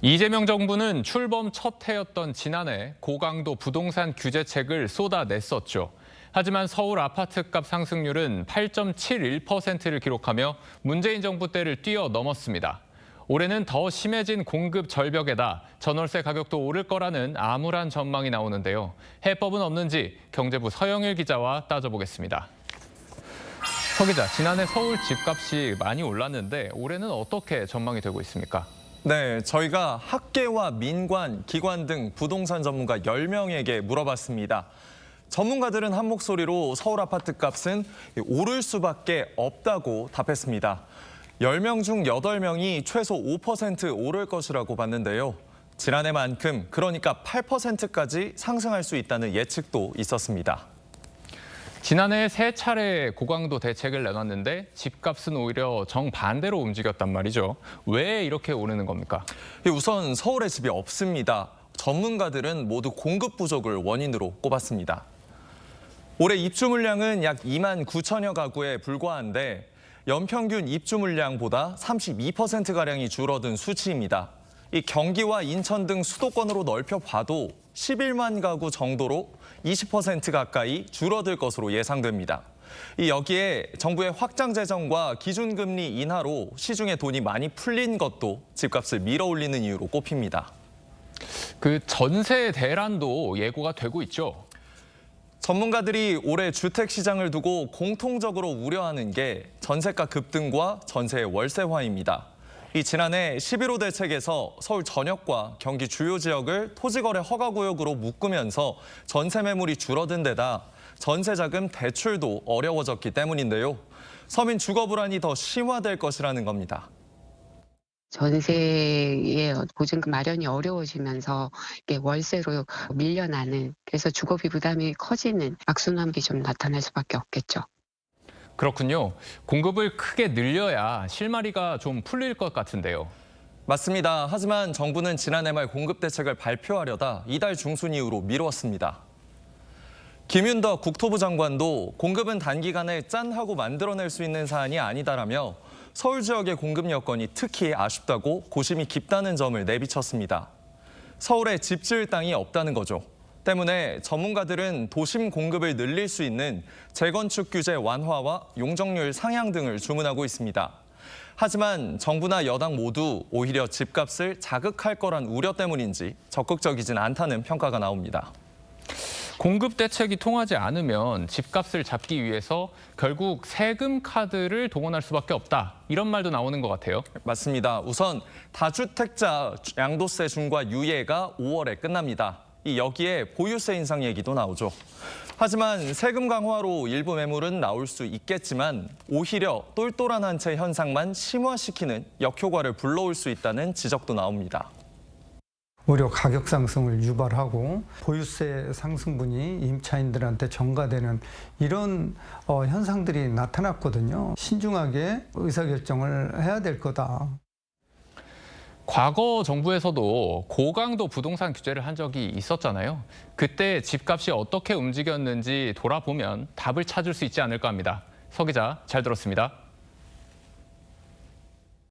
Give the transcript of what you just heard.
이재명 정부는 출범 첫 해였던 지난해 고강도 부동산 규제책을 쏟아냈었죠. 하지만 서울 아파트값 상승률은 8.71%를 기록하며 문재인 정부 때를 뛰어넘었습니다. 올해는 더 심해진 공급 절벽에다 전월세 가격도 오를 거라는 암울한 전망이 나오는데요. 해법은 없는지 경제부 서영일 기자와 따져보겠습니다. 서 기자, 지난해 서울 집값이 많이 올랐는데 올해는 어떻게 전망이 되고 있습니까? 네, 저희가 학계와 민관, 기관 등 부동산 전문가 10명에게 물어봤습니다. 전문가들은 한 목소리로 서울 아파트 값은 오를 수밖에 없다고 답했습니다. 10명 중 8명이 최소 5% 오를 것이라고 봤는데요. 지난해만큼, 그러니까 8%까지 상승할 수 있다는 예측도 있었습니다. 지난해 세 차례 고강도 대책을 내놨는데 집값은 오히려 정반대로 움직였단 말이죠. 왜 이렇게 오르는 겁니까? 우선 서울에 집이 없습니다. 전문가들은 모두 공급 부족을 원인으로 꼽았습니다. 올해 입주 물량은 약 2만 9천여 가구에 불과한데 연평균 입주 물량보다 32%가량이 줄어든 수치입니다. 이 경기와 인천 등 수도권으로 넓혀 봐도 11만 가구 정도로 20% 가까이 줄어들 것으로 예상됩니다. 여기에 정부의 확장 재정과 기준금리 인하로 시중에 돈이 많이 풀린 것도 집값을 밀어올리는 이유로 꼽힙니다. 그 전세 대란도 예고가 되고 있죠. 전문가들이 올해 주택 시장을 두고 공통적으로 우려하는 게 전세가 급등과 전세의 월세화입니다. 지난해 11호 대책에서 서울 전역과 경기 주요 지역을 토지거래 허가구역으로 묶으면서 전세 매물이 줄어든 데다 전세자금 대출도 어려워졌기 때문인데요. 서민 주거 불안이 더 심화될 것이라는 겁니다. 전세의 보증금 마련이 어려워지면서 이게 월세로 밀려나는, 그래서 주거비 부담이 커지는 악순환이 좀 나타날 수밖에 없겠죠. 그렇군요. 공급을 크게 늘려야 실마리가 좀 풀릴 것 같은데요. 맞습니다. 하지만 정부는 지난해 말 공급 대책을 발표하려다 이달 중순 이후로 미뤘습니다. 김윤덕 국토부 장관도 공급은 단기간에 짠 하고 만들어낼 수 있는 사안이 아니다라며 서울 지역의 공급 여건이 특히 아쉽다고 고심이 깊다는 점을 내비쳤습니다. 서울에 집 지을 땅이 없다는 거죠. 때문에 전문가들은 도심 공급을 늘릴 수 있는 재건축 규제 완화와 용적률 상향 등을 주문하고 있습니다. 하지만 정부나 여당 모두 오히려 집값을 자극할 거란 우려 때문인지 적극적이진 않다는 평가가 나옵니다. 공급 대책이 통하지 않으면 집값을 잡기 위해서 결국 세금 카드를 동원할 수밖에 없다. 이런 말도 나오는 것 같아요. 맞습니다. 우선 다주택자 양도세 중과 유예가 5월에 끝납니다. 여기에 보유세 인상 얘기도 나오죠. 하지만 세금 강화로 일부 매물은 나올 수 있겠지만 오히려 똘똘한 한 채 현상만 심화시키는 역효과를 불러올 수 있다는 지적도 나옵니다. 오히려 가격 상승을 유발하고 보유세 상승분이 임차인들한테 전가되는 이런 현상들이 나타났거든요. 신중하게 의사결정을 해야 될 거다. 과거 정부에서도 고강도 부동산 규제를 한 적이 있었잖아요. 그때 집값이 어떻게 움직였는지 돌아보면 답을 찾을 수 있지 않을까 합니다. 서 기자, 잘 들었습니다.